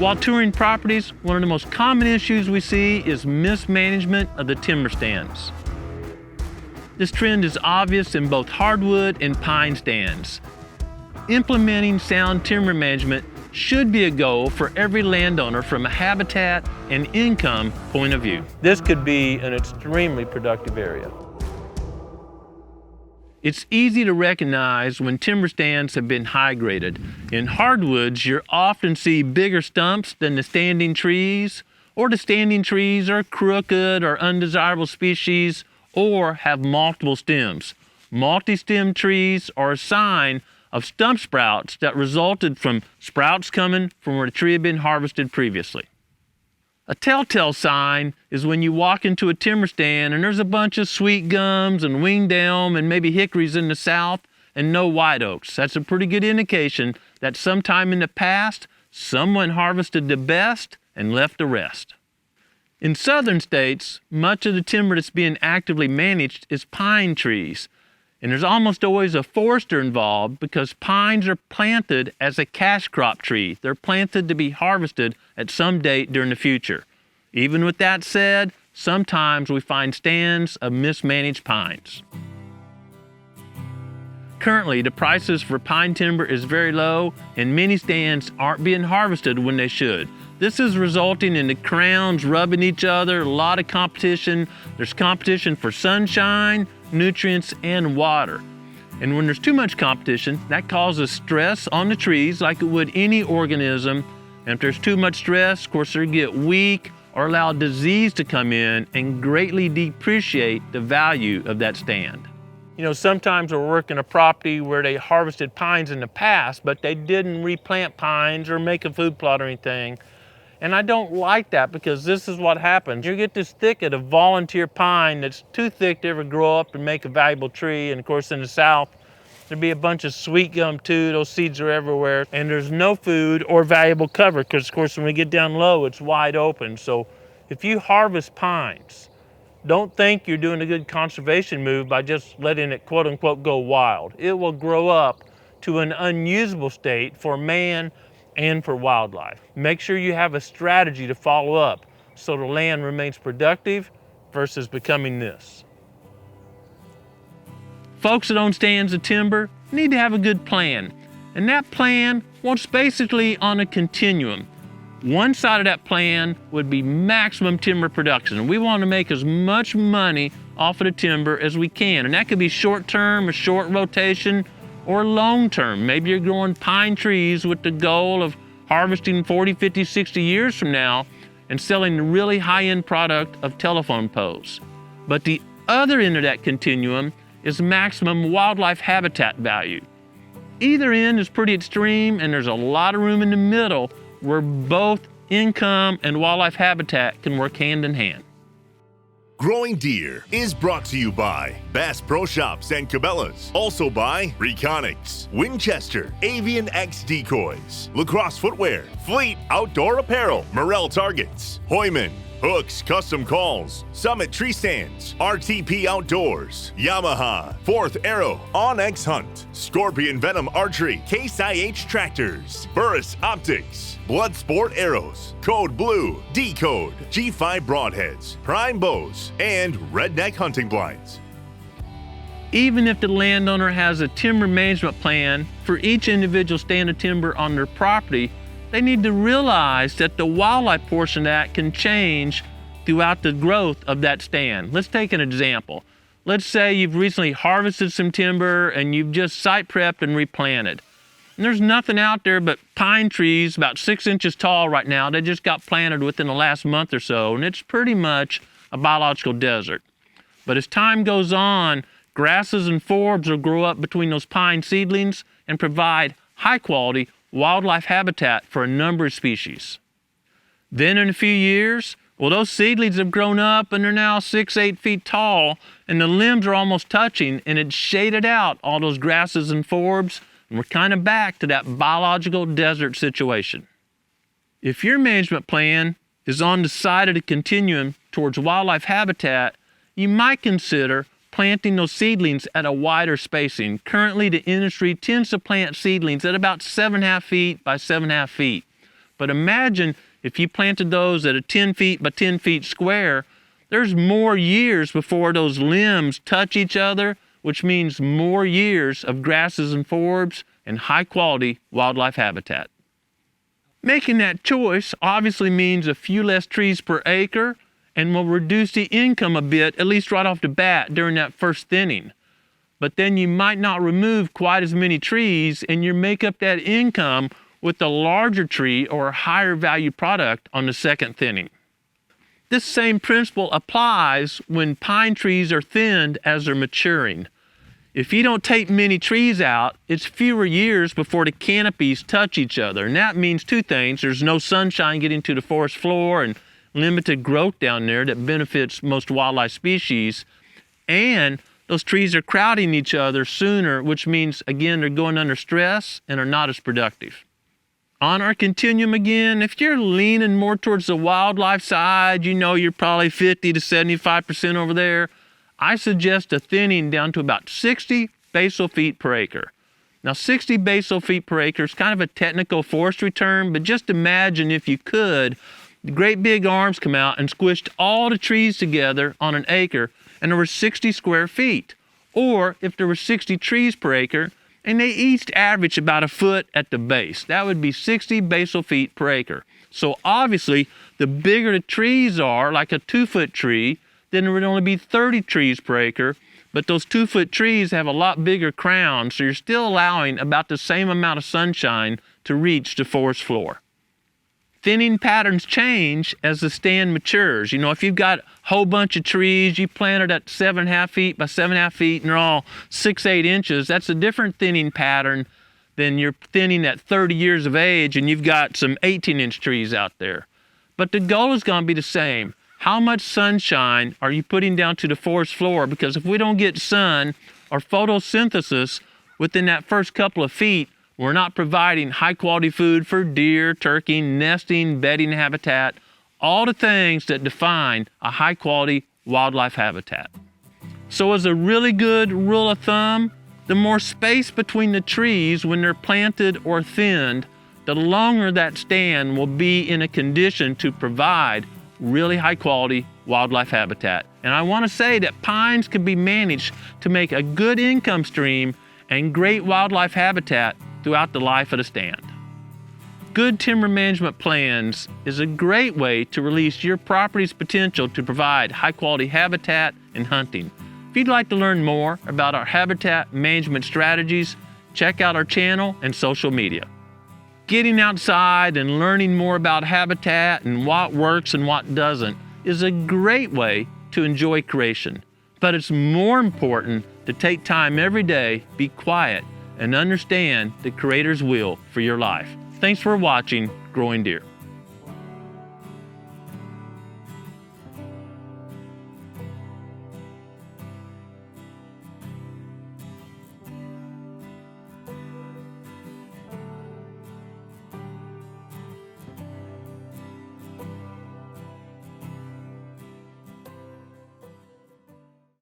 While touring properties, one of the most common issues we see is mismanagement of the timber stands. This trend is obvious in both hardwood and pine stands. Implementing sound timber management should be a goal for every landowner from a habitat and income point of view. This could be an extremely productive area. It's easy to recognize when timber stands have been high graded. In hardwoods, you often see bigger stumps than the standing trees, or the standing trees are crooked or undesirable species, or have multiple stems. Multi-stem trees are a sign of stump sprouts that resulted from sprouts coming from where the tree had been harvested previously. A telltale sign is when you walk into a timber stand and there's a bunch of sweet gums and winged elm and maybe hickories in the south and no white oaks. That's a pretty good indication that sometime in the past, someone harvested the best and left the rest. In southern states, much of the timber that's being actively managed is pine trees. And there's almost always a forester involved because pines are planted as a cash crop tree. They're planted to be harvested at some date during the future. Even with that said, sometimes we find stands of mismanaged pines. Currently, the prices for pine timber is very low and many stands aren't being harvested when they should. This is resulting in the crowns rubbing each other, a lot of competition. There's competition for sunshine, nutrients, and water. And when there's too much competition, that causes stress on the trees like it would any organism. And if there's too much stress, of course, they get weak or allow disease to come in and greatly depreciate the value of that stand. You know, sometimes we're working a property where they harvested pines in the past, but they didn't replant pines or make a food plot or anything. And I don't like that because this is what happens. You get this thicket of volunteer pine that's too thick to ever grow up and make a valuable tree. And of course in the south, there'd be a bunch of sweet gum too. Those seeds are everywhere. And there's no food or valuable cover because of course when we get down low, it's wide open. So if you harvest pines, don't think you're doing a good conservation move by just letting it quote unquote go wild. It will grow up to an unusable state for man and for wildlife. Make sure you have a strategy to follow up so the land remains productive versus becoming this. Folks that own stands of timber need to have a good plan. And that plan, well, it's basically on a continuum. One side of that plan would be maximum timber production. And we want to make as much money off of the timber as we can. And that could be short term, a short rotation, or long term. Maybe you're growing pine trees with the goal of harvesting 40, 50, 60 years from now and selling the really high-end product of telephone poles. But the other end of that continuum is maximum wildlife habitat value. Either end is pretty extreme and there's a lot of room in the middle where both income and wildlife habitat can work hand in hand. Growing Deer is brought to you by Bass Pro Shops and Cabela's. Also by Reconics, Winchester, Avian X Decoys, Lacrosse Footwear, Fleet Outdoor Apparel, Morel Targets, Hoyman, Hooks Custom Calls, Summit Tree Stands, RTP Outdoors, Yamaha, Fourth Arrow, Onyx Hunt, Scorpion Venom Archery, Case IH Tractors, Burris Optics, Bloodsport Arrows, Code Blue, D-Code, G5 Broadheads, Prime Bows, and Redneck Hunting Blinds. Even if the landowner has a timber management plan for each individual stand of timber on their property, they need to realize that the wildlife portion of that can change throughout the growth of that stand. Let's take an example. Let's say you've recently harvested some timber and you've just site prepped and replanted. And there's nothing out there but pine trees about 6 inches tall right now. They just got planted within the last month or so, and it's pretty much a biological desert. But as time goes on, grasses and forbs will grow up between those pine seedlings and provide high quality wildlife habitat for a number of species. Then in a few years, well, those seedlings have grown up and they're now 6, 8 feet tall and the limbs are almost touching and it's shaded out all those grasses and forbs, and we're kind of back to that biological desert situation. If your management plan is on the side of the continuum towards wildlife habitat, you might consider planting those seedlings at a wider spacing. Currently, the industry tends to plant seedlings at about 7.5 feet by 7.5 feet. But imagine if you planted those at a 10 feet by 10 feet square, there's more years before those limbs touch each other, which means more years of grasses and forbs and high quality wildlife habitat. Making that choice obviously means a few less trees per acre and will reduce the income a bit, at least right off the bat during that first thinning. But then you might not remove quite as many trees and you make up that income with a larger tree or a higher value product on the second thinning. This same principle applies when pine trees are thinned as they're maturing. If you don't take many trees out, it's fewer years before the canopies touch each other. And that means two things. There's no sunshine getting to the forest floor and limited growth down there that benefits most wildlife species. And those trees are crowding each other sooner, which means, again, they're going under stress and are not as productive. On our continuum again, if you're leaning more towards the wildlife side, you know you're probably 50 to 75% over there, I suggest a thinning down to about 60 basal feet per acre. Now 60 basal feet per acre is kind of a technical forestry term, but just imagine if you could, the great big arms come out and squished all the trees together on an acre and there were 60 square feet. Or if there were 60 trees per acre and they each average about a foot at the base, that would be 60 basal feet per acre. So obviously the bigger the trees are, like a 2-foot tree, then there would only be 30 trees per acre, but those 2-foot trees have a lot bigger crowns, so you're still allowing about the same amount of sunshine to reach the forest floor. Thinning patterns change as the stand matures. You know, if you've got a whole bunch of trees, you planted at 7.5 feet by 7.5 feet, and they're all 6-8 inches, that's a different thinning pattern than you're thinning at 30 years of age and you've got some 18-inch trees out there. But the goal is going to be the same. How much sunshine are you putting down to the forest floor? Because if we don't get sun or photosynthesis within that first couple of feet, we're not providing high quality food for deer, turkey, nesting, bedding habitat, all the things that define a high quality wildlife habitat. So as a really good rule of thumb, the more space between the trees when they're planted or thinned, the longer that stand will be in a condition to provide really high quality wildlife habitat. And I want to say that pines can be managed to make a good income stream and great wildlife habitat throughout the life of the stand. Good timber management plans is a great way to release your property's potential to provide high quality habitat and hunting. If you'd like to learn more about our habitat management strategies, check out our channel and social media. Getting outside and learning more about habitat and what works and what doesn't is a great way to enjoy creation. But it's more important to take time every day, be quiet, and understand the Creator's will for your life. Thanks for watching Growing Deer.